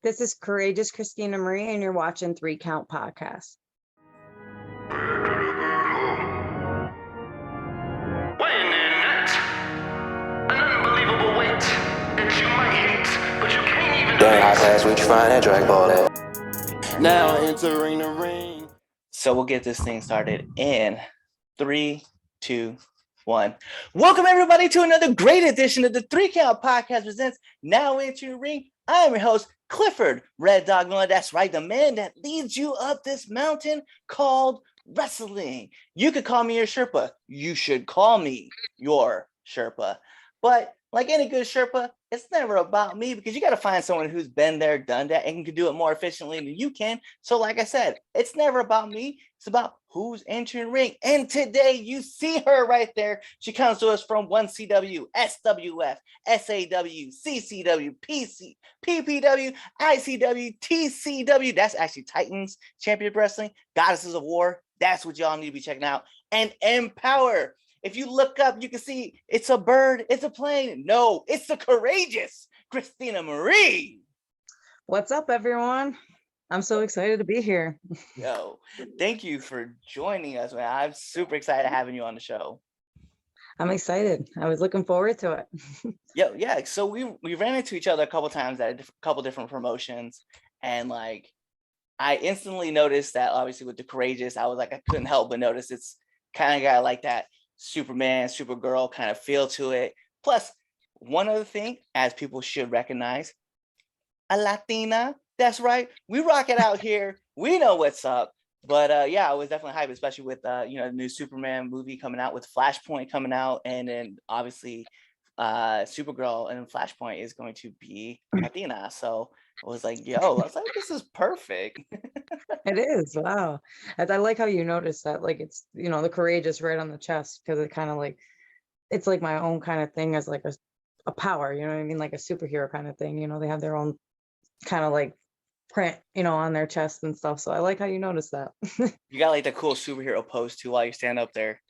This is Courageous Christina Marie, and you're watching 3 Count Podcast. Weighing in at an unbelievable weight that you might hate, but you can't even Dang, I passed with you find that drag ball at. Now entering the ring. So we'll get this thing started in 3, 2, 1. Welcome everybody to another great edition of the 3 Count Podcast presents Now Entering the Ring. I am your host, Clifford Red Dog Miller. That's right, the man that leads you up this mountain called wrestling. You could call me your Sherpa. You should call me your Sherpa. But like any good Sherpa, it's never about me because you got to find someone who's been there, done that, and can do it more efficiently than you can. So like I said, it's never about me. It's about who's entering the ring. And today you see her right there. She comes to us from 1CW, SWF, SAW, CCW, PC, PPW, ICW, TCW. That's actually Titans Championship Wrestling, Goddesses of War. That's what y'all need to be checking out. And Empower. If you look up, you can see it's a bird, it's a plane. No, it's the courageous Christina Marie. What's up, everyone? I'm so excited to be here. Yo, thank you for joining us, man. I'm super excited having you on the show. I'm excited. I was looking forward to it. Yeah. So we ran into each other a couple times at a couple different promotions, and like I instantly noticed that obviously with the courageous, I was like I couldn't help but notice it's kind of got like that Superman, Supergirl kind of feel to it. Plus, one other thing, as people should recognize, a Latina. That's right. We rock it out here. We know what's up. But yeah, I was definitely hyped, especially with the new Superman movie coming out, with Flashpoint coming out, and then obviously Supergirl and Flashpoint is going to be Latina. So I was like, this is perfect. It is. Wow. I like how you noticed that, like, it's, the courageous right on the chest, because it kind of like, it's like my own kind of thing as like a power, you know what I mean? Like a superhero kind of thing, they have their own kind of like print, on their chest and stuff. So I like how you noticed that. You got like the cool superhero pose too while you stand up there.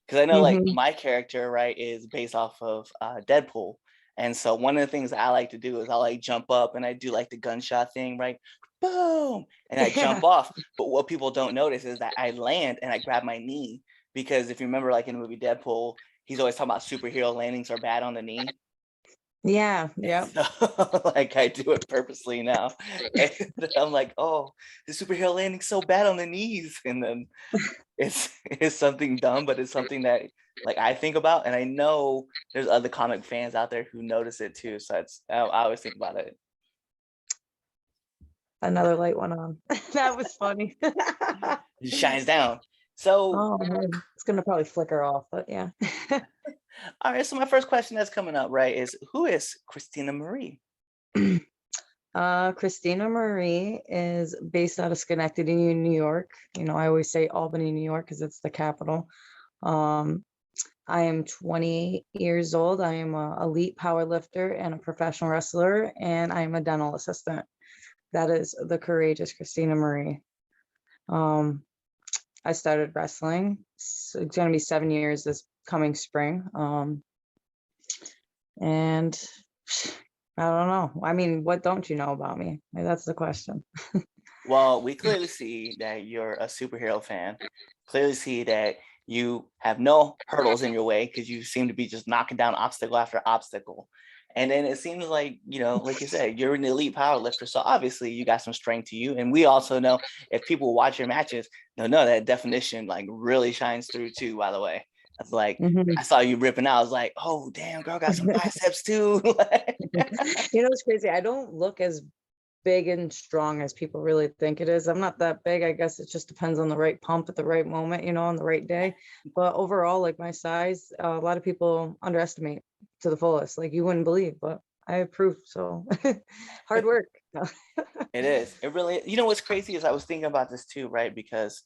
Because I know like my character, right, is based off of Deadpool. And so one of the things that I like to do is I like jump up and I do like the gunshot thing, right? Boom! And I jump off. But what people don't notice is that I land and I grab my knee. Because if you remember, like in the movie Deadpool, he's always talking about superhero landings are bad on the knee. Yeah. So, like I do it purposely now. And I'm like, oh, the superhero landing's so bad on the knees. And then it's something dumb, but it's something that like I think about, and I know there's other comic fans out there who notice it too. So I always think about it. Another light went on. That was funny. It shines down. So oh man, it's gonna probably flicker off, but yeah. All right, so my first question that's coming up, right, is who is Christina Marie? Christina Marie is based out of Schenectady, New York. I always say Albany, New York, because it's the capital. I am 28 years old. I am an elite power lifter and a professional wrestler, and I am a dental assistant. That is the courageous Christina Marie. I started wrestling. So it's going to be 7 years this coming spring. And I don't know. I mean, what don't you know about me? Maybe that's the question. Well, we clearly see that you're a superhero fan. Clearly see that you have no hurdles in your way because you seem to be just knocking down obstacle after obstacle. And then it seems like, like you said, you're an elite power lifter. So obviously you got some strength to you. And we also know if people watch your matches, they'll know that definition like really shines through too, by the way. I was like, I saw you ripping out. I was like, oh, damn, girl got some biceps too. It's crazy. I don't look as big and strong as people really think it is. I'm not that big. I guess it just depends on the right pump at the right moment, on the right day. But overall, like my size, a lot of people underestimate to the fullest. Like you wouldn't believe, but I have proof. So hard work. It is. It really, what's crazy is I was thinking about this too, right? Because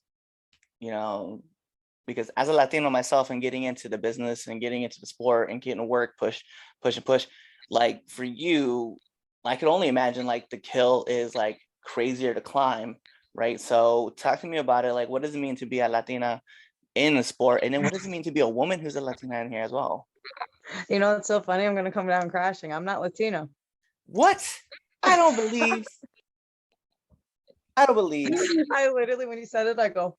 as a Latino myself and getting into the business and getting into the sport and getting to work, push, like for you, I could only imagine like the kill is like crazier to climb, right? So talk to me about it. Like, what does it mean to be a Latina in the sport? And then what does it mean to be a woman who's a Latina in here as well? It's so funny. I'm going to come down crashing. I'm not Latino. What? I don't believe. I don't believe. I literally, when you said it, I go,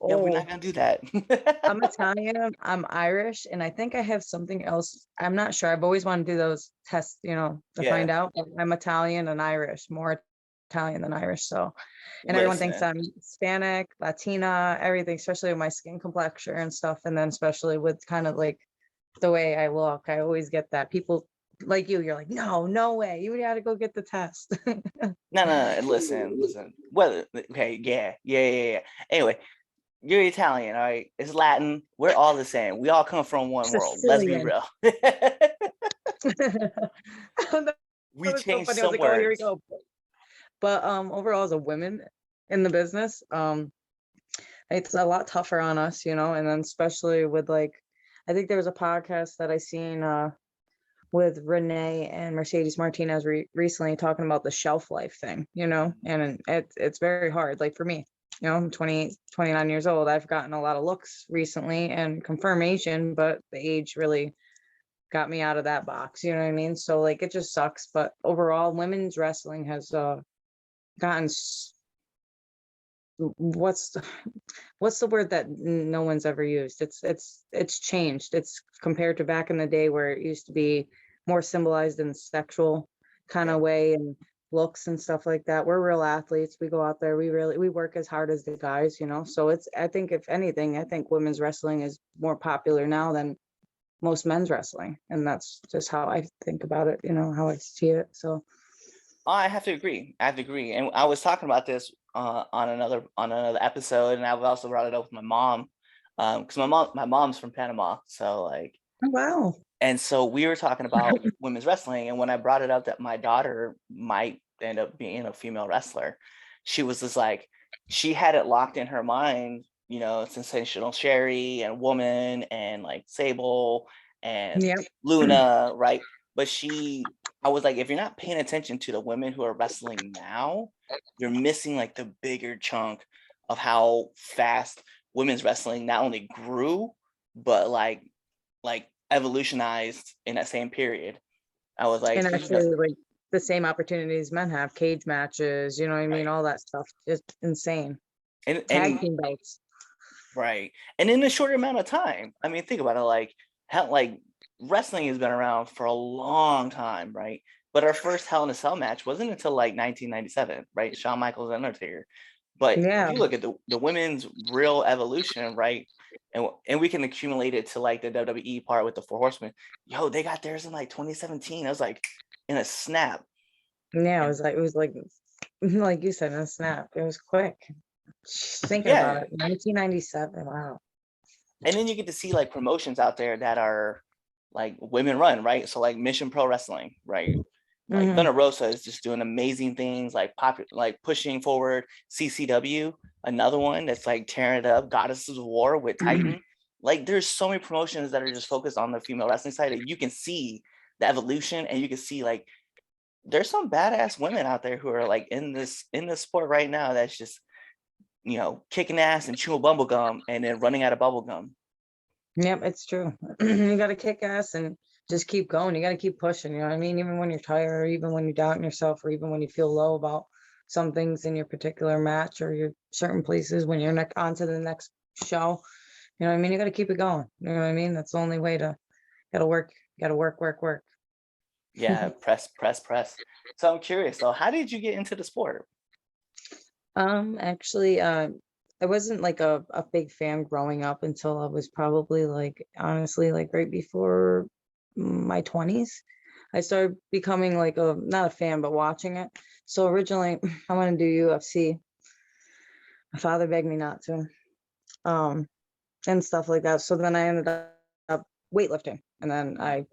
Yeah, we're oh, not gonna do that. I'm Italian, I'm Irish, and I think I have something else. I'm not sure. I've always wanted to do those tests, to find Yeah. out. But I'm Italian and Irish, more Italian than Irish. So, and everyone thinks Listen, I'm Hispanic, Latina, everything, especially with my skin complexion and stuff. And then especially with kind of like the way I look, I always get that. People like you're like, no way. You got to go get the test. no. Listen. Well, okay, yeah. Anyway, you're Italian, all right? It's Latin. We're all the same. We all come from one world. Let's be Sicilian. real. That We was so changed funny. I was some like, oh, here we words. go. But overall, as a women in the business, it's a lot tougher on us, and then especially with like, I think there was a podcast that I seen with Renee and Mercedes Martinez recently talking about the shelf life thing, and it's very hard. Like for me, I'm 28, 29 years old. I've gotten a lot of looks recently and confirmation, but the age really got me out of that box. You know what I mean? So like, it just sucks. But overall, women's wrestling has gotten what's the word that no one's ever used? It's changed. It's compared to back in the day where it used to be more symbolized in sexual kind Yeah. of way and looks and stuff like that. We're real athletes. We go out there, we work as hard as the guys, so it's, I think if anything, I think women's wrestling is more popular now than most men's wrestling, and that's just how I think about it, how I see it. So I have to agree. And I was talking about this on another episode, and I've also brought it up with my mom, because my mom's from Panama, so like, oh, wow. and so we were talking about women's wrestling, and when I brought it up that my daughter might end up being a female wrestler, she was just like, she had it locked in her mind, Sensational Sherry and Woman and like Sable and Yep. Luna, right? But I was like, if you're not paying attention to the women who are wrestling now, you're missing like the bigger chunk of how fast women's wrestling not only grew, but like evolutionized in that same period. I was like, And actually, like the same opportunities men have, cage matches, you know what I mean? right. All that stuff is insane. And Tag team belts. right. And in a shorter amount of time. I mean, think about it, like how like wrestling has been around for a long time, right? But our first Hell in a Cell match wasn't until like 1997, right? Shawn Michaels and Undertaker. But if Yeah. you look at the women's real evolution, right? And we can accumulate it to like the WWE part with the Four Horsemen. Yo, they got theirs in like 2017. I was like in a snap. Yeah, And it was like like you said, in a snap. It was quick. Thinking about yeah. it, 1997. Wow. And then you get to see like promotions out there that are like women run, right? So like Mission Pro Wrestling, right? Like Mhm. Thunder Rosa is just doing amazing things, like pushing forward. CCW, another one that's like tearing it up. Goddesses of War with Titan. Like there's so many promotions that are just focused on the female wrestling side that you can see the evolution, and you can see like there's some badass women out there who are like in this sport right now that's just kicking ass and chewing bubble gum and then running out of bubble gum. Yep, it's true. You got to kick ass and just keep going. You got to keep pushing. You know what I mean? Even when you're tired, or even when you're doubting yourself, or even when you feel low about some things in your particular match or your certain places, when you're on to the next show, you know what I mean? You got to keep it going. You know what I mean? That's the only way to, got to work, work. Yeah, press. So I'm curious though, how did you get into the sport? Actually, I wasn't like a big fan growing up until I was probably like, honestly, like right before my 20s. I started becoming like not a fan, but watching it. So originally I wanted to do UFC. My father begged me not to, and stuff like that. So then I ended up weightlifting, and then I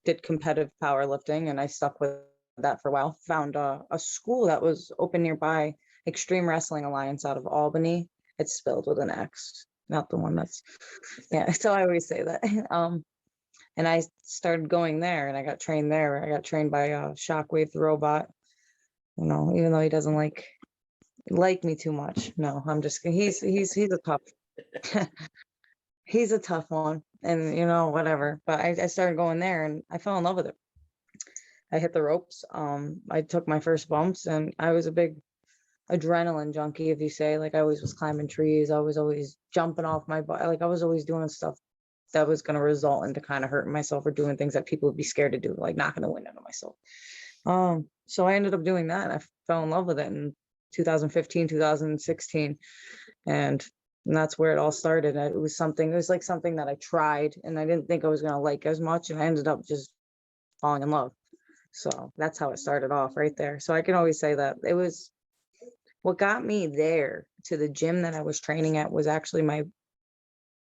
did competitive powerlifting, and I stuck with that for a while. Found a school that was open nearby, Extreme Wrestling Alliance out of Albany. It's spelled with an X, not the one that's, yeah. So I always say that. And I started going there, and I got trained there. I got trained by Shockwave the robot. Even though he doesn't like me too much. No, I'm just kidding. He's a tough he's a tough one, and whatever. But I started going there, and I fell in love with it. I hit the ropes. I took my first bumps, and I was a big adrenaline junkie, if you say. Like I always was climbing trees. I was always jumping off my bike. Like I was always doing stuff that was going to result into kind of hurting myself or doing things that people would be scared to do, like knocking the wind out of myself. So I ended up doing that. And I fell in love with it in 2015, 2016. And that's where it all started. It was like something that I tried and I didn't think I was going to like as much. And I ended up just falling in love. So that's how it started off right there. So I can always say that it was what got me there to the gym that I was training at was actually my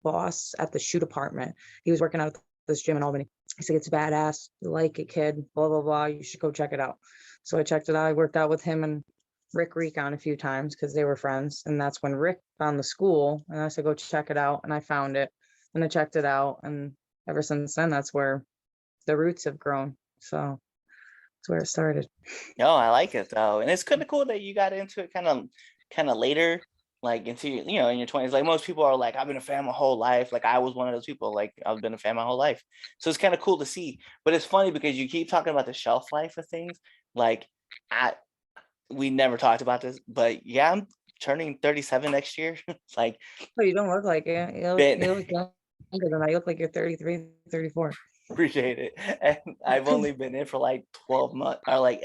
boss at the shoe department. He was working out at this gym in Albany. He said, it's badass. You like it, kid, blah, blah, blah. You should go check it out. So I checked it out. I worked out with him and Rick Recon a few times because they were friends. And that's when Rick found the school. And I said, go check it out. And I found it and I checked it out. And ever since then, that's where the roots have grown. So that's where it started. No, I like it though. And it's kind of cool that you got into it kind of later, like into, you know, in your 20s. Like most people are like, I've been a fan my whole life. Like I was one of those people, like I've been a fan my whole life. So it's kind of cool to see. But it's funny because you keep talking about the shelf life of things. Like we never talked about this, but yeah, I'm turning 37 next year. It's like, Oh, you don't look like it. You look younger than I. You look like you're 33, 34. Appreciate it. And I've only been in for like 12 months or like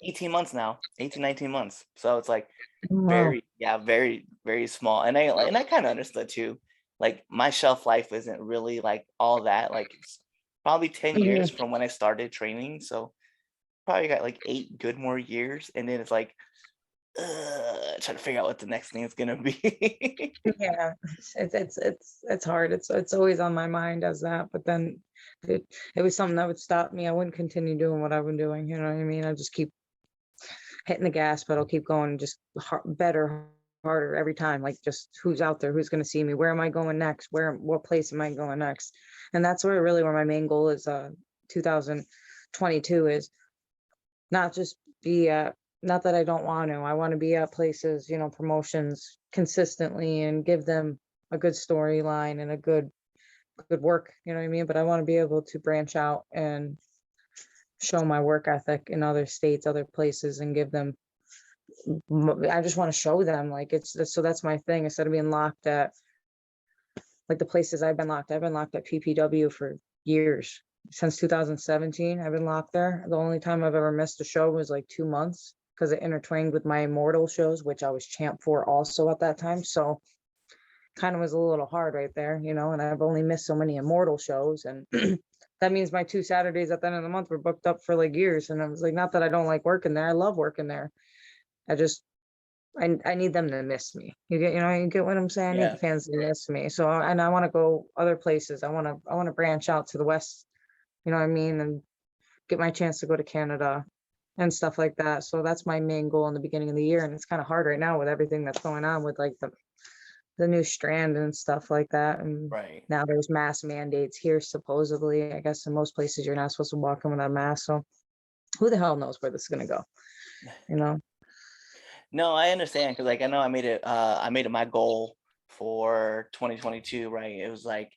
18 months now, 18, 19 months. So it's like Wow. very, very small. And I kind of understood too. Like my shelf life isn't really like all that. Like it's probably 10 years from when I started training. So probably got like 8 good more years. And then it's like trying to figure out what the next thing is gonna be. Yeah, it's hard. It's always on my mind as that, but then it was something that would stop me. I wouldn't continue doing what I've been doing. You know what I mean? I just keep hitting the gas pedal, keep going, just better, harder every time. Like just who's out there, who's going to see me, where am I going next, what place am I going next? And that's where my main goal is. 2022 is not just be at, not that I don't want to, I want to be at places, you know, promotions consistently and give them a good storyline and a good work, you know what I mean? But I want to be able to branch out and show my work ethic in other states, other places, and give them, I just want to show them, like so that's my thing. Instead of being locked at like the places I've been locked at PPW for years. Since 2017, I've been locked there. The only time I've ever missed a show was like 2 months because it intertwined with my Immortal shows, which I was champ for also at that time. So kind of was a little hard right there, you know, and I've only missed so many Immortal shows. And that means my 2 Saturdays at the end of the month were booked up for like years. And I was like, not that I don't like working there. I love working there. I need them to miss me. You get what I'm saying? I need the fans to miss me. So, and I want to go other places. I want to branch out to the West, you know what I mean? And get my chance to go to Canada and stuff like that. So that's my main goal in the beginning of the year. And it's kind of hard right now with everything that's going on with like the new strand and stuff like that. And now there's mask mandates here, supposedly. I guess in most places you're not supposed to walk in without a mask. So who the hell knows where this is going to go, you know? No, I understand because like I know I made it my goal for 2022, right? It was like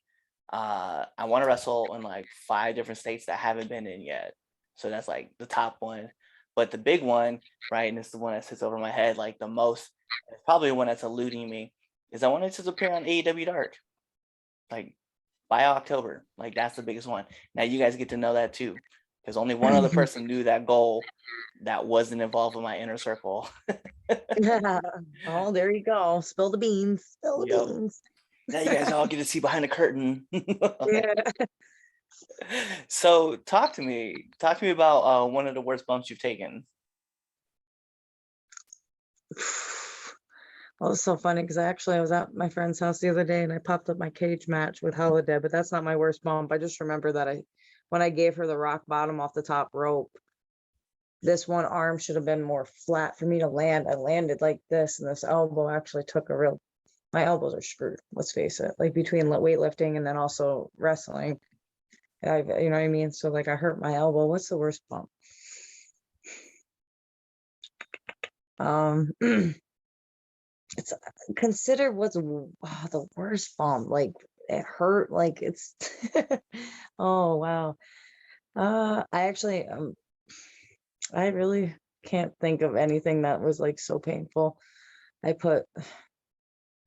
I want to wrestle in like 5 different states that I haven't been in yet. So that's like the top one. But the big one, right, and it's the one that sits over my head like the most, it's probably the one that's eluding me, is I wanted to appear on AEW Dark. Like by October. Like that's the biggest one. Now you guys get to know that too. Because only one other person knew that goal that wasn't involved in my inner circle. Oh, there you go. Spill the beans. Spill the beans. Now you guys all get to see behind the curtain. Yeah. So talk to me about one of the worst bumps you've taken. Well, it's so funny because I was at my friend's house the other day and I popped up my cage match with Holiday, but that's not my worst bump. I just remember that when I gave her the rock bottom off the top rope, this one arm should have been more flat for me to land. I landed like this, and this elbow actually took my elbows are screwed. Let's face it, like between weightlifting and then also wrestling. You know what I mean? So like I hurt my elbow. What's the worst bump? It's consider what's the worst bump. Like it hurt, like it's oh wow. I actually I really can't think of anything that was like so painful. I put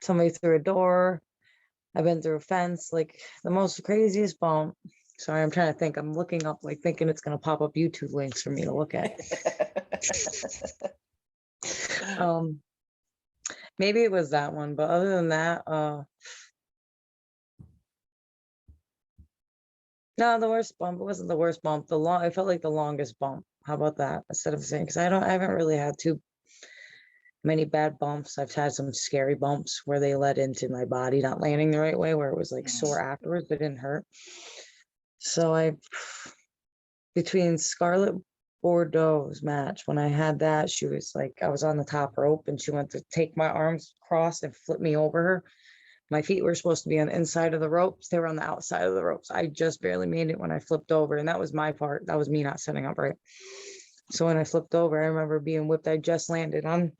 somebody through a door. I've been through a fence, like the most craziest bump. Sorry, I'm trying to think. I'm looking up, like thinking it's gonna pop up YouTube links for me to look at. Maybe it was that one, but other than that, no, the worst bump. It wasn't the worst bump. I felt like the longest bump. How about that? Instead of saying, because I haven't really had too many bad bumps. I've had some scary bumps where they led into my body not landing the right way, where it was like sore afterwards, but it didn't hurt. So between Scarlett Bordeaux's match, when I had that, she was like, I was on the top rope and she went to take my arms across and flip me over her. My feet were supposed to be on the inside of the ropes. They were on the outside of the ropes. I just barely made it when I flipped over. And that was my part. That was me not setting up right. So when I flipped over, I remember being whipped. I just landed on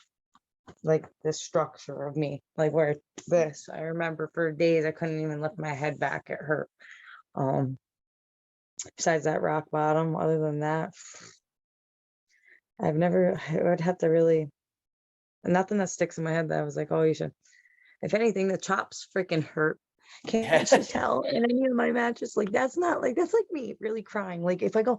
like this structure of me, like where this, I remember for days, I couldn't even lift my head back. It hurt. Besides that rock bottom, other than that, I would have to really, nothing that sticks in my head that I was like, oh, you should. If anything, the chops freaking hurt. Can't you tell? In any of my matches, like that's like me really crying. Like if I go,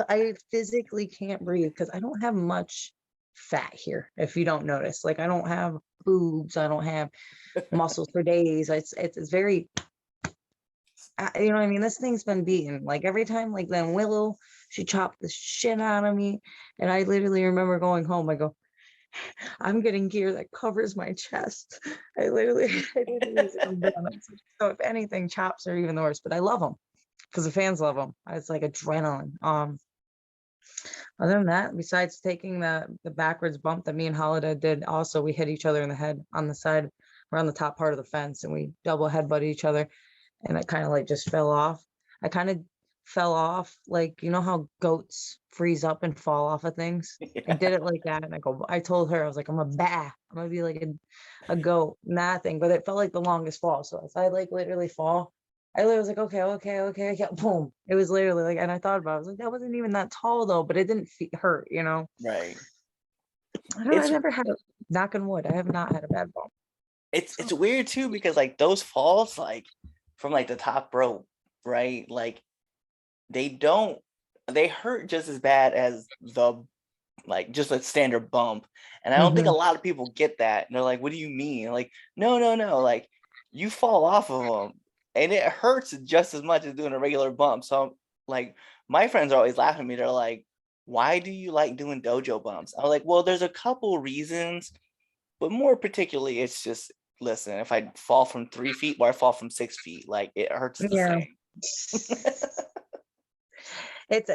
I physically can't breathe because I don't have much fat here. If you don't notice, like I don't have boobs, I don't have muscles for days. It's very, you know what I mean? This thing's been beaten. Like every time, like then Willow, she chopped the shit out of me, and I literally remember going home. I go, I'm getting gear that covers my chest. I literally so if anything, chops are even the worst, but I love them because the fans love them. It's like adrenaline. Other than that, besides taking the backwards bump that me and Holiday did, also we hit each other in the head on the side. We're on the top part of the fence and we double headbutt each other, and I kind of like just fell off. I kind of fell off, like you know how goats freeze up and fall off of things. I did it like that, and I told her, I was like, I'm gonna be like a goat, nothing. But it felt like the longest fall. So if I like literally fall, I literally was like, okay, boom. It was literally like, and I thought about it, I was like, that wasn't even that tall though, but it didn't hurt, you know. Right. I never had knock on wood, I have not had a bad bump. It's weird too, because like those falls, like from like the top rope, right? Like they hurt just as bad as the like just a standard bump. And I don't think a lot of people get that. And they're like, what do you mean? Like, no. Like you fall off of them and it hurts just as much as doing a regular bump. So like my friends are always laughing at me. They're like, why do you like doing dojo bumps? I was like, well, there's a couple reasons, but more particularly, it's just, listen, if I fall from 3 feet or I fall from 6 feet, like it hurts the same. It's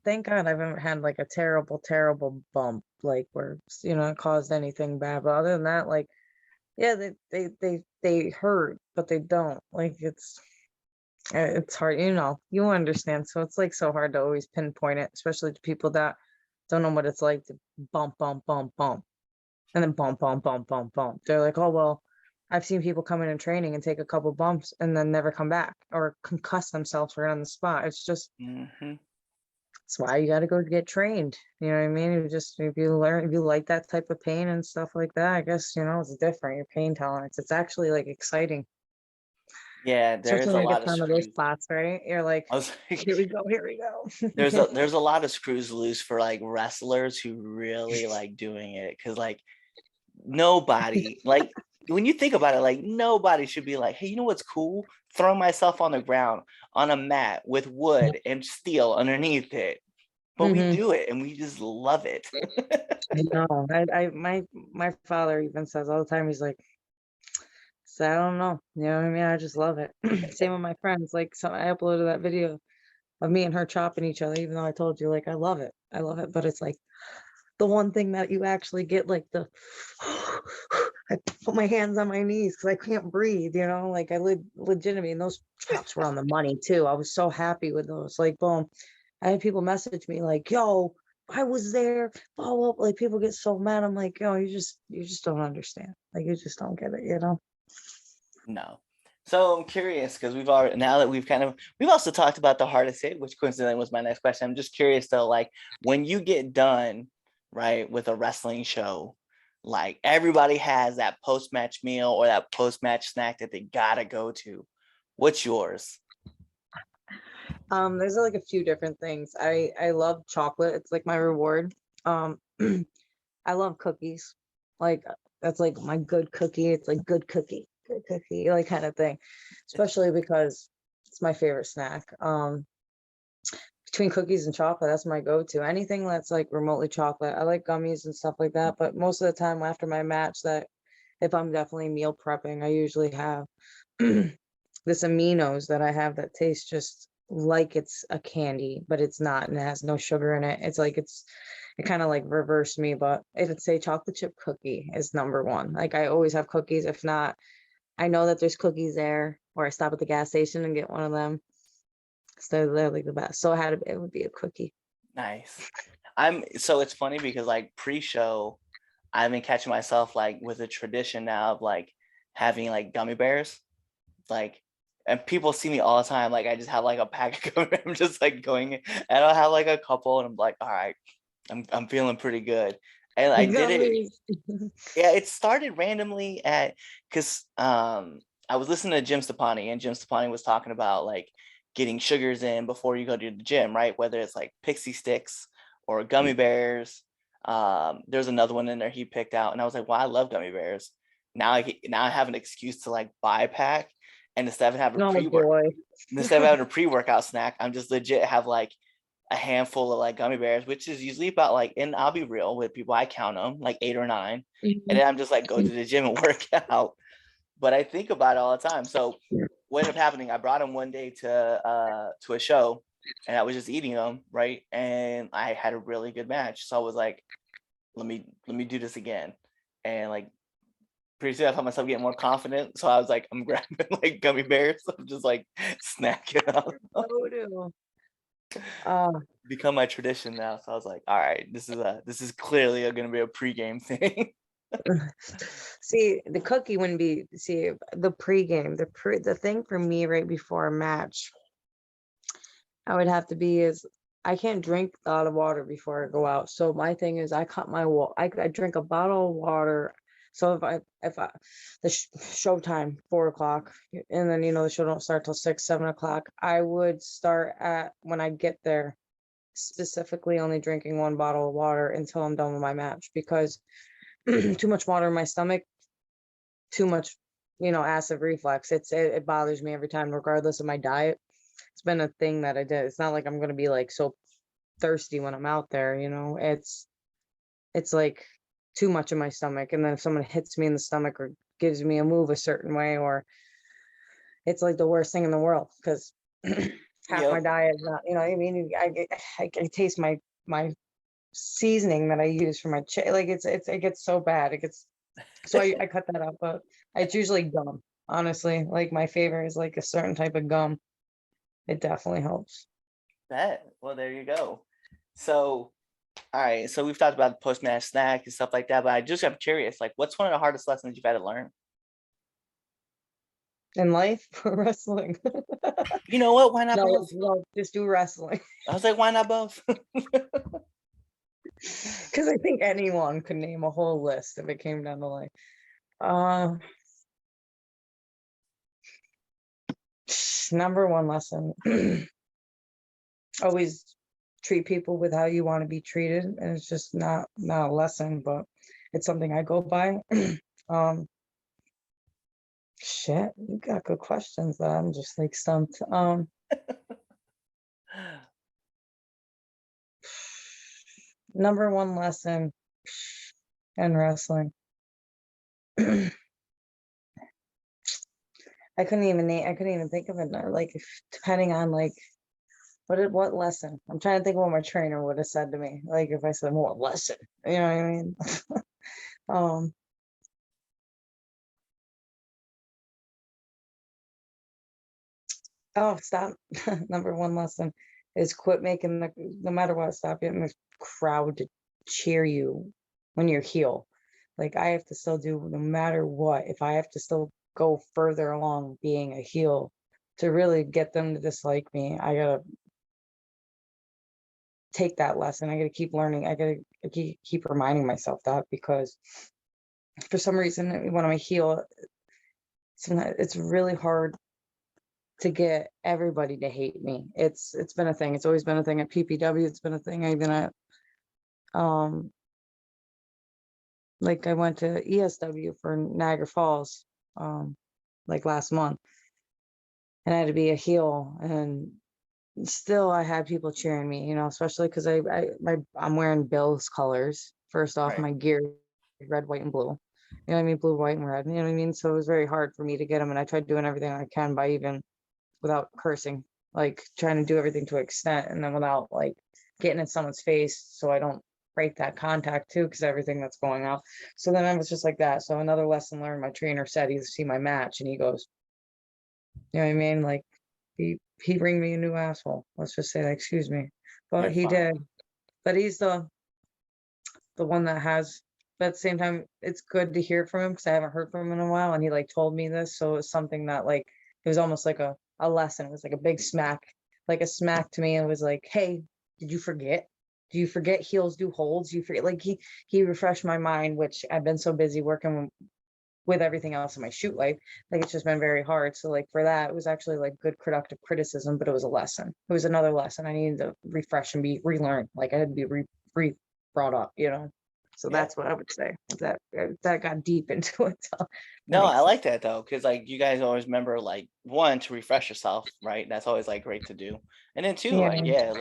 thank God I've never had like a terrible bump, like where, you know, it caused anything bad. But other than that, like, yeah, they hurt, but they don't. Like it's hard, you know, you understand. So it's like so hard to always pinpoint it, especially to people that don't know what it's like to bump, and then bump. They're like, oh well, I've seen people come in training and take a couple bumps and then never come back or concuss themselves right on the spot. It's just, that's why you got to go get trained. You know what I mean? If you like that type of pain and stuff like that, I guess, you know, it's different. Your pain tolerance. It's actually like exciting. Yeah, there's Especially a when you lot get of some of those screws. spots, right? You're like, here we go. There's a lot of screws loose for like wrestlers who really like doing it, because like nobody, like when you think about it, like nobody should be like, hey, you know what's cool? Throw myself on the ground on a mat with wood and steel underneath it. But we do it and we just love it. I know. My father even says all the time, he's like, so I don't know. You know what I mean? I just love it. Same with my friends. Like, so I uploaded that video of me and her chopping each other, even though I told you, like, I love it. But it's like the one thing that you actually get, like I put my hands on my knees because I can't breathe, you know, like I legitimately, and those chops were on the money too. I was so happy with those. Like, boom. I had people message me like, yo, I was there, follow up. Like people get so mad. I'm like, yo, you just don't understand. Like you just don't get it, you know? No. So I'm curious because we've already now that we've also talked about the hardest hit, which coincidentally was my next question. I'm just curious though, like when you get done, right, with a wrestling show, like everybody has that post-match meal or that post-match snack that they gotta go to. What's yours? There's like a few different things. I love chocolate. It's like my reward. Um, I love cookies. Like that's like my good cookie. It's like good cookie, like kind of thing. Especially because it's my favorite snack. Between cookies and chocolate, that's my go-to. Anything that's like remotely chocolate. I like gummies and stuff like that, but most of the time after my match, that if I'm definitely meal prepping, I usually have this aminos that I have that tastes just like it's a candy, but it's not, and it has no sugar in it. It's like it kind of like reversed me, but it'd say chocolate chip cookie is number one. Like I always have cookies. If not, I know that there's cookies there, or I stop at the gas station and get one of them. So they're like the best. So it would be a cookie. Nice. So it's funny because like pre-show, I've been catching myself like with a tradition now of like having like gummy bears. Like and people see me all the time. Like I just have like a pack of gummy bears. I'm just like going and I'll have like a couple and I'm like, all right, I'm feeling pretty good. And I did it. Gummies. Yeah, it started randomly at because I was listening to Jim Stepani and Jim Stepani was talking about like getting sugars in before you go to the gym, right? Whether it's like pixie sticks or gummy bears. There's another one in there he picked out, and I was like, well, I love gummy bears. Now I have an excuse to like buy a pack, and instead of having a Oh boy. instead of having a pre-workout snack, I'm just legit have like a handful of like gummy bears, which is usually about like, and I'll be real with people, I count them like 8 or 9, and then I'm just like go to the gym and work out. But I think about it all the time. So what ended up happening, I brought him one day to a show and I was just eating them, right? And I had a really good match. So I was like, let me do this again. And like pretty soon I found myself getting more confident. So I was like, I'm grabbing like gummy bears. I'm just like snacking on them. Oh, no. Become my tradition now. So I was like, all right, this is clearly gonna be a pregame thing. See, the cookie wouldn't be, see, the pregame, the thing for me right before a match, I would have to be is I can't drink a lot of water before I go out. So my thing is I cut my I drink a bottle of water. So if I the show time 4 o'clock, and then the show don't start till 6, 7 o'clock, I would start at when I get there, specifically only drinking one bottle of water until I'm done with my match, because too much water in my stomach, too much, acid reflux. It bothers me every time, regardless of my diet. It's been a thing that I did. It's not like I'm gonna be like so thirsty when I'm out there, it's like too much in my stomach. And then if someone hits me in the stomach or gives me a move a certain way, or it's like the worst thing in the world, because half my diet is not, what I mean, I taste my seasoning that I use for my like it gets so bad. So I cut that out, but it's usually gum. Honestly, like my favorite is like a certain type of gum. It definitely helps. Well, there you go. So, all right. So we've talked about the post-match snack and stuff like that, but I'm curious, like, what's one of the hardest lessons you've had to learn? In life, for wrestling. You know what? Why not both? No, just do wrestling. I was like, why not both? Because I think anyone could name a whole list if it came down to like, number one lesson, always treat people with how you want to be treated. And it's just not a lesson, but it's something I go by. Shit, you got good questions that I'm just like stumped. Number one lesson in wrestling. I couldn't even think of it now. Like, depending on like what lesson. I'm trying to think of what my trainer would have said to me. Like if I said, what lesson? You know what I mean? Oh, stop. Number one lesson is quit making no matter what, stop getting the crowd to cheer you when you're heel. Like I have to still do no matter what. If I have to still go further along being a heel, to really get them to dislike me, I gotta take that lesson. I gotta keep learning. I gotta keep reminding myself that, because for some reason when I'm a heel, sometimes it's really hard to get everybody to hate me. It's been a thing. It's always been a thing at PPW. It's been a thing even at like I went to ESW for Niagara Falls like last month, and I had to be a heel, and still I had people cheering me, especially because I'm wearing Bill's colors. First off, Right. my gear red, white, and blue. You know what I mean? Blue, white, and red. You know what I mean? So it was very hard for me to get them, and I tried doing everything I can by even without cursing, like trying to do everything to an extent, and then without like getting in someone's face, so I don't break that contact too, because everything that's going on. So then I was just like that. So another lesson learned. My trainer said he'd see my match, and he goes, you know what I mean? Like he bring me a new asshole. Let's just say that. Excuse me, but You're he fine. did. But he's the one that has. But at the same time, it's good to hear from him, because I haven't heard from him in a while, and he like told me this, so it's something that like it was almost like a lesson. It was like a big smack, like a smack to me. And it was like, hey, did you forget? Do you forget heels do holds? You forget, like he refreshed my mind, which I've been so busy working with everything else in my shoot life, like it's just been very hard. So like for that, it was actually like good productive criticism, but it was a lesson. It was another lesson I needed to refresh and be relearned. Like I had to be re brought up, So Yeah. that's what I would say. That got deep into it. So that No, makes I sense. like that though, because like you guys always remember like one to refresh yourself, right? That's always like great to do. And then two, Yeah. like yeah,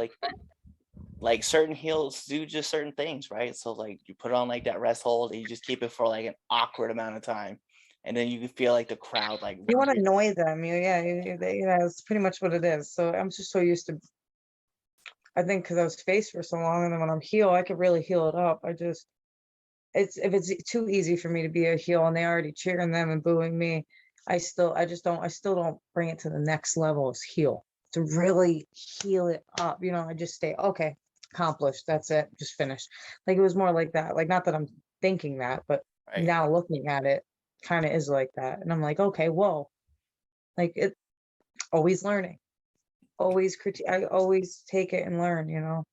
like certain heels do just certain things, right? So like you put on like that rest hold and you just keep it for like an awkward amount of time. And then you can feel like the crowd like You want to annoy them. It's pretty much what it is. So I'm just so used to, I think because I was face for so long, and then when I'm heel, I could really heal it up. If it's too easy for me to be a heel and they already cheering them and booing me, I still don't bring it to the next level as heel to really heal it up. I just stay, okay, accomplished. That's it. Just finished. Like it was more like that. Like, not that I'm thinking that, but right. now looking at it kind of is like that. And I'm like, okay, whoa, like it always learning, always critique. I always take it and learn.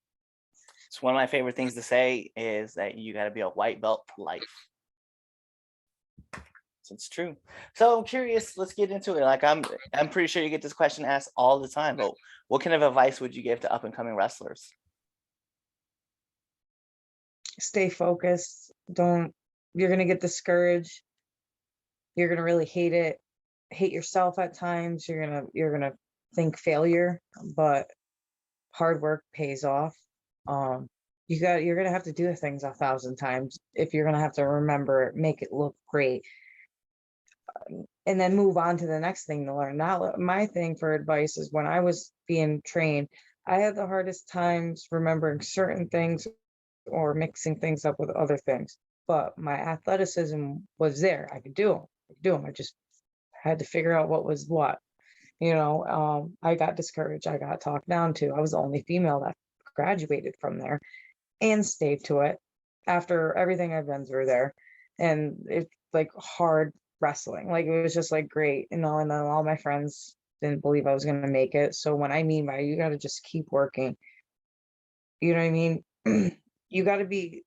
So one of my favorite things to say is that you got to be a white belt for life. So it's true. So I'm curious, let's get into it. Like I'm pretty sure you get this question asked all the time, but what kind of advice would you give to up and coming wrestlers? Stay focused. You're going to get discouraged. You're going to really hate yourself at times. You're going to think failure, but hard work pays off. You're going to have to do things 1,000 times if you're going to have to remember it, make it look great, and then move on to the next thing to learn. Now, my thing for advice is, when I was being trained, I had the hardest times remembering certain things or mixing things up with other things. But my athleticism was there. I could do them. I just had to figure out what was what. I got discouraged. I got talked down to. I was the only female that graduated from there and stayed to it after everything I've been through there. And it's like hard wrestling. Like it was just like great, and then all my friends didn't believe I was going to make it. So when I mean by you got to just keep working, you know what I mean? You got to be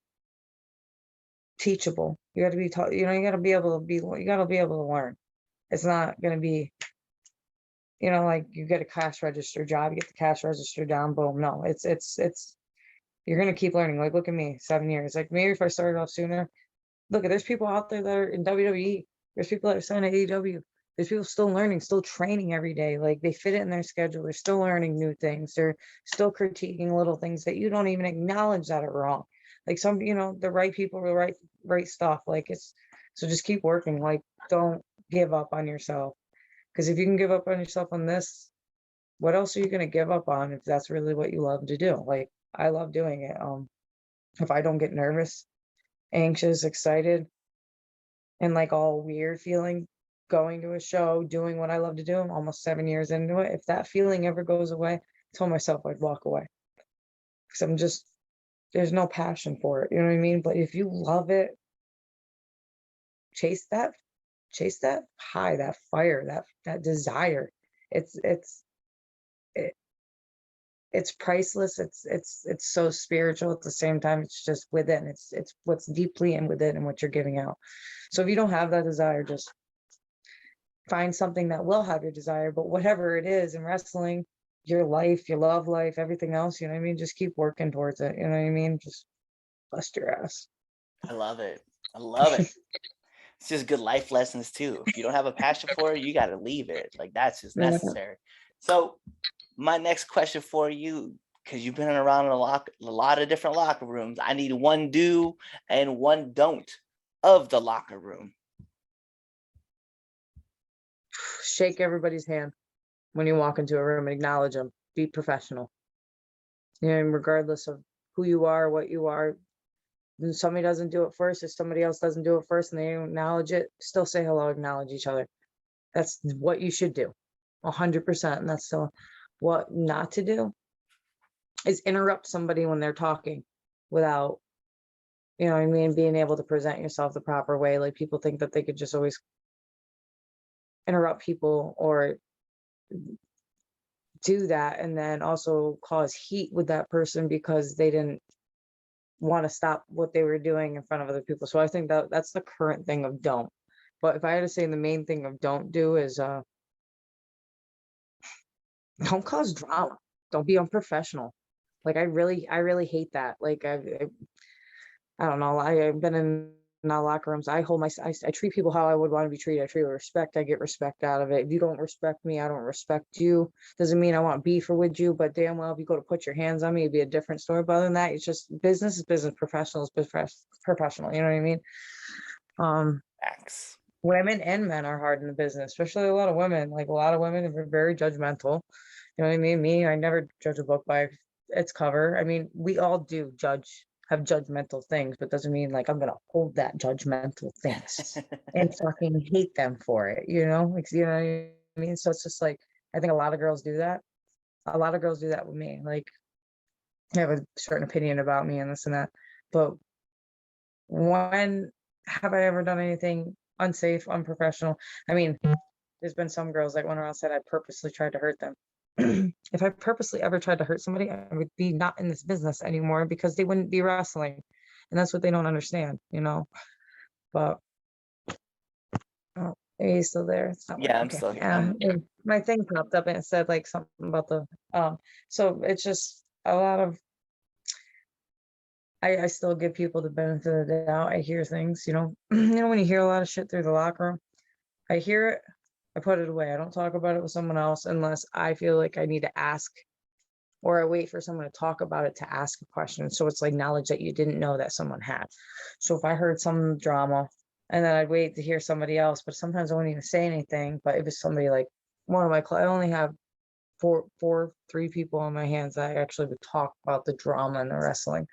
teachable. You got to be taught, you got to be able to learn. It's not going to be, like you get a cash register job, you get the cash register down, boom. No, it's you're going to keep learning. Like, look at me, 7 years. Like, maybe if I started off sooner, there's people out there that are in WWE. There's people that are signed to AEW. There's people still learning, still training every day. Like, they fit it in their schedule. They're still learning new things. They're still critiquing little things that you don't even acknowledge that are wrong. Like the right people, the right stuff. So just keep working. Like, don't give up on yourself. Because if you can give up on yourself on this, what else are you going to give up on if that's really what you love to do? Like, I love doing it. If I don't get nervous, anxious, excited, and like all weird feeling going to a show, doing what I love to do, I'm almost 7 years into it. If that feeling ever goes away, I told myself I'd walk away. Because there's no passion for it. You know what I mean? But if you love it, chase that chase that high, that fire, that desire. It's priceless. It's so spiritual at the same time. It's just within. It's what's deeply in within and what you're giving out. So if you don't have that desire, just find something that will have your desire. But whatever it is in wrestling, your life, your love life, everything else, you know what I mean? Just keep working towards it. You know what I mean? Just bust your ass. I love it. I love it. It's just good life lessons too. If you don't have a passion for it, you got to leave it. Like that's just Yeah. necessary. So my next question for you, because you've been around a lot of different locker rooms, I need one do and one don't of the locker room. Shake everybody's hand when you walk into a room and acknowledge them. Be professional. You know, regardless of who you are, what you are. If somebody doesn't do it first, if somebody else doesn't do it first and they don't acknowledge it, still say hello, acknowledge each other. That's what you should do. 100%. And that's still what not to do is interrupt somebody when they're talking without, you know what I mean, being able to present yourself the proper way. Like people think that they could just always interrupt people or do that and then also cause heat with that person because they didn't want to stop what they were doing in front of other people. So I think that that's the current thing of don't. But if I had to say the main thing of don't do is don't cause drama. Don't be unprofessional. Like I really hate that. Like I don't know. I've been in locker rooms. I treat people how I would want to be treated. I treat with respect. I get respect out of it. If you don't respect me, I don't respect you. Doesn't mean I want beef or with you, but damn well, if you go to put your hands on me, it'd be a different story. But other than that, it's just business is business, professional is professional. You know what I mean? Facts. Women and men are hard in the business, especially a lot of women. Like a lot of women are very judgmental. You know what I mean? Me, I never judge a book by its cover. I mean, we all do have judgmental things, but doesn't mean like I'm gonna hold that judgmental things and fucking hate them for it, you know? Like, you know what I mean? So it's just like I think a lot of girls do that. A lot of girls do that with me. Like they have a certain opinion about me and this and that. But when have I ever done anything unsafe, unprofessional? I mean, there's been some girls that went around and said I purposely tried to hurt them. If I purposely ever tried to hurt somebody, I would be not in this business anymore because they wouldn't be wrestling. And that's what they don't understand, you know? But oh, are you still there? It's not Yeah, I'm okay. still here. And my thing popped up and it said like something about the so it's just a lot of I still give people the benefit of the doubt. I hear things, you know, when you hear a lot of shit through the locker room, I hear it, I put it away. I don't talk about it with someone else unless I feel like I need to ask or I wait for someone to talk about it to ask a question. So it's like knowledge that you didn't know that someone had. So if I heard some drama and then I'd wait to hear somebody else, but sometimes I won't even say anything. But if it's somebody like one of my I only have three people on my hands that I actually would talk about the drama and the wrestling.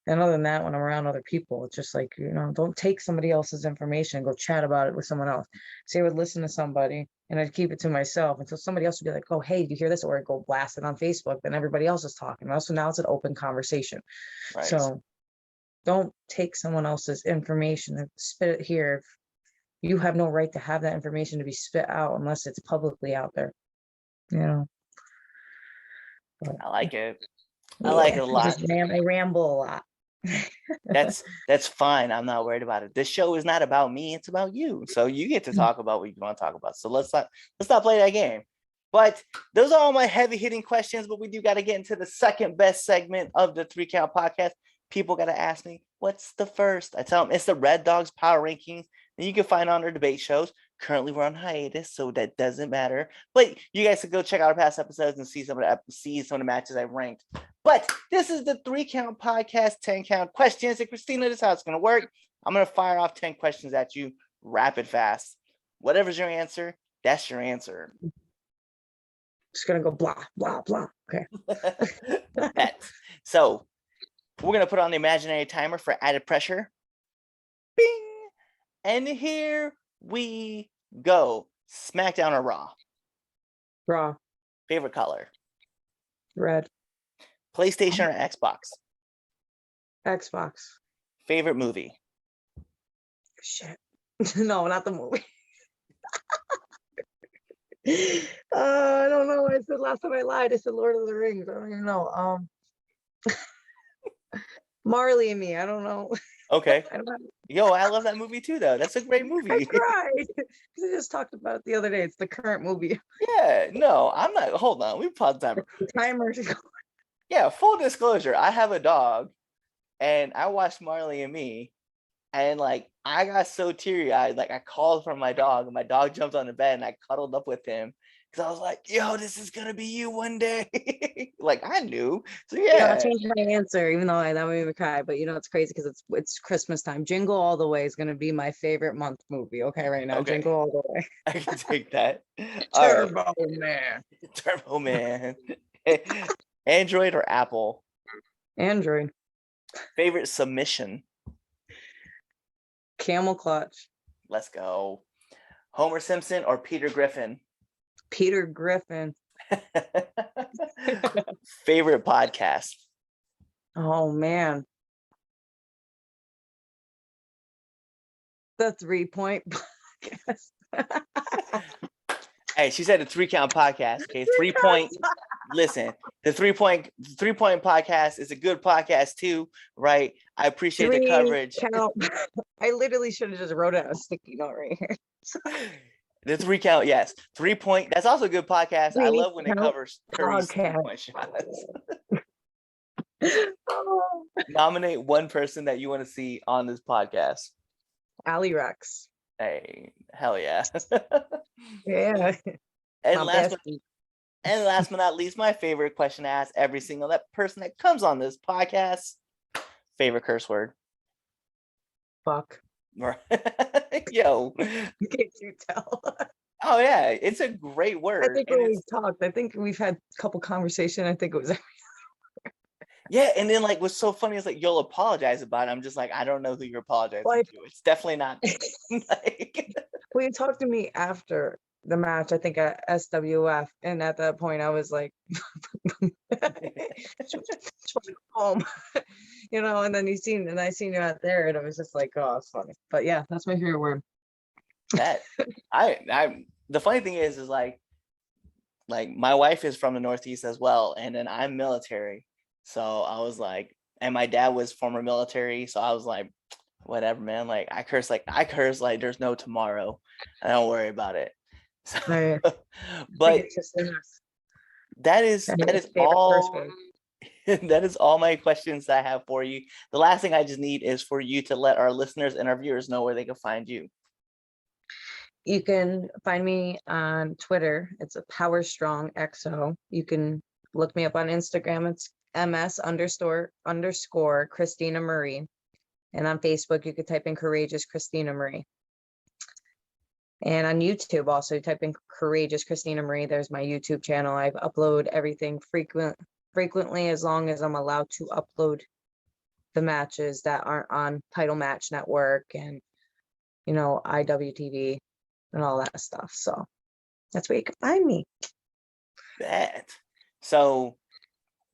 And other than that, when I'm around other people, it's just like, you know, don't take somebody else's information and go chat about it with someone else. Say I would listen to somebody and I'd keep it to myself until somebody else would be like, oh, hey, did you hear this? Or I'd go blast it on Facebook, then everybody else is talking. So now it's an open conversation. Right. So don't take someone else's information and spit it here. You have no right to have that information to be spit out unless it's publicly out there. You know. But, I like it. I like it a lot. I ramble a lot. That's fine. I'm not worried about it. This show is not about me, it's about you. So you get to talk about what you want to talk about. So let's not play that game. But those are all my heavy hitting questions, but we do got to get into the second best segment of the 3 Count podcast. People got to ask me, what's the first? I tell them it's the Red Dogs Power Rankings that you can find on our debate shows. Currently, we're on hiatus, so that doesn't matter. But you guys can go check out our past episodes and see some of the matches I ranked. But this is the 3 Count podcast, 10 count questions. And Christina, this is how it's going to work. I'm going to fire off 10 questions at you, rapid fast. Whatever's your answer, that's your answer. Just going to go blah, blah, blah. Okay. So we're going to put on the imaginary timer for added pressure. Bing. And here we go. SmackDown or Raw? Raw. Favorite color? Red. PlayStation or Xbox? Xbox. Favorite movie? Shit. No, not the movie. I don't know what I said last time I lied. I said Lord of the Rings. I don't even know. Marley and Me. I don't know. Okay. I don't know. Yo, I love that movie too, though. That's a great I movie. cried because I just talked about it the other day. It's the current movie. Yeah, no, I'm not. Hold on. We pause timer. The timer. Yeah, full disclosure. I have a dog and I watched Marley and Me. And like, I got so teary eyed. Like, I called for my dog and my dog jumped on the bed and I cuddled up with him because I was like, yo, this is going to be you one day. Like, I knew. So, I yeah. changed my answer, even though that made me cry. But it's crazy because it's Christmas time. Jingle All the Way is going to be my favorite month movie. Okay, right now, Okay. Jingle All the Way. I can take that. All right. Turbo Man. Turbo Man. Android or Apple? Android. Favorite submission? Camel Clutch. Let's go. Homer Simpson or Peter Griffin? Peter Griffin. Favorite podcast? Oh man. The 3-Point Podcast. Hey, she said a 3-count podcast. Okay, 3-point. Listen, the 3-point podcast is a good podcast too, right? I appreciate the coverage. Count. I literally should have just wrote it on a sticky note right here. The 3-count, yes. 3-point. That's also a good podcast. I love when it covers Curry's 3-point shots. Oh. Nominate one person that you want to see on this podcast. Ali Rex. Hey, hell yeah. Yeah. And last but not least, my favorite question to ask every single person that comes on this podcast. Favorite curse word? Fuck. Yo. Can't you tell? Oh yeah, it's a great word. I think we've talked. I think we've had a couple conversations. I think it was. Yeah, and then like what's so funny is like you'll apologize about it. I'm just like, I don't know who you're apologizing to. It's definitely not. Like... Well, you talked to me after the match, I think at SWF, and at that point I was like, home, and then I seen you out there, and it was just like, oh, it's funny. But yeah, that's my favorite word. That I the funny thing is like my wife is from the Northeast as well, and then I'm military, so I was like, and my dad was former military, so I was like, whatever, man. Like I curse like there's no tomorrow. I don't worry about it. So, Right. but that is all. That is all my questions that I have for you. The last thing I just need is for you to let our listeners and our viewers know where they can find you. You can find me on Twitter. It's a PowerStrongXO. You can look me up on Instagram. It's ms__ Christina Marie. And on Facebook, you could type in Courageous Christina Marie. And on YouTube, also type in Courageous Christina Marie. There's my YouTube channel. I upload everything frequently, as long as I'm allowed to upload the matches that aren't on Title Match Network and, IWTV and all that stuff. So that's where you can find me. So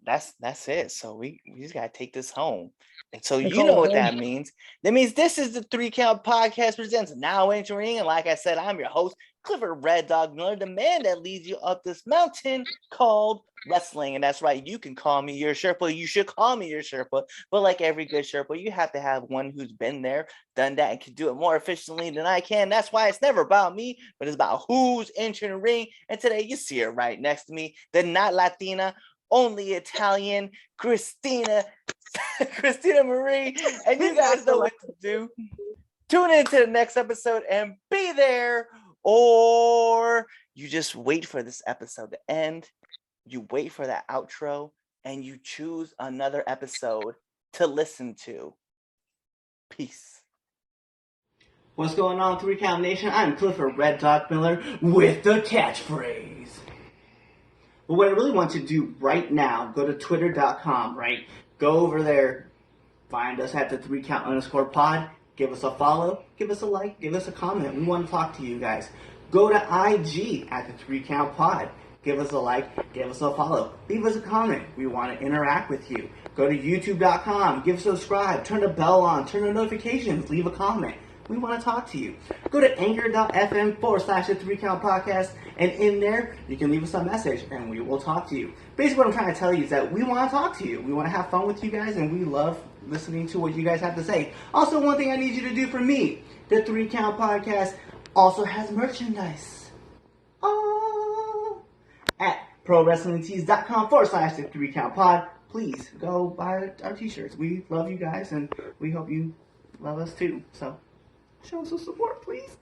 that's it. So we just gotta take this home. And so you know what that means. That means this is the 3-Count Podcast presents Now Entering. And like I said, I'm your host, Clifford Red Dog Miller, the man that leads you up this mountain called wrestling. And that's right, you can call me your Sherpa. You should call me your Sherpa. But like every good Sherpa, you have to have one who's been there, done that, and can do it more efficiently than I can. That's why it's never about me, but it's about who's entering the ring. And today you see her right next to me, the not Latina, only Italian, Christina Marie, and you guys know what to do. Tune into the next episode and be there, or you just wait for this episode to end. You wait for that outro, and you choose another episode to listen to. Peace. What's going on, 3-Count Nation? I'm Clifford Red Dog Miller with the catchphrase. But what I really want you to do right now, go to twitter.com, right? Go over there, find us at the 3count_pod, give us a follow, give us a like, give us a comment. We want to talk to you guys. Go to IG at the 3Count Pod, give us a like, give us a follow, leave us a comment. We want to interact with you. Go to youtube.com, give subscribe, turn the bell on, turn the notifications, leave a comment. We want to talk to you. Go to anchor.fm/the 3 Count Podcast, and in there, you can leave us a message, and we will talk to you. Basically, what I'm trying to tell you is that we want to talk to you. We want to have fun with you guys, and we love listening to what you guys have to say. Also, one thing I need you to do for me, the 3 Count Podcast also has merchandise. Oh, at prowrestlingtees.com/the 3 Count Pod. Please go buy our t-shirts. We love you guys, and we hope you love us too. So show us some support, please.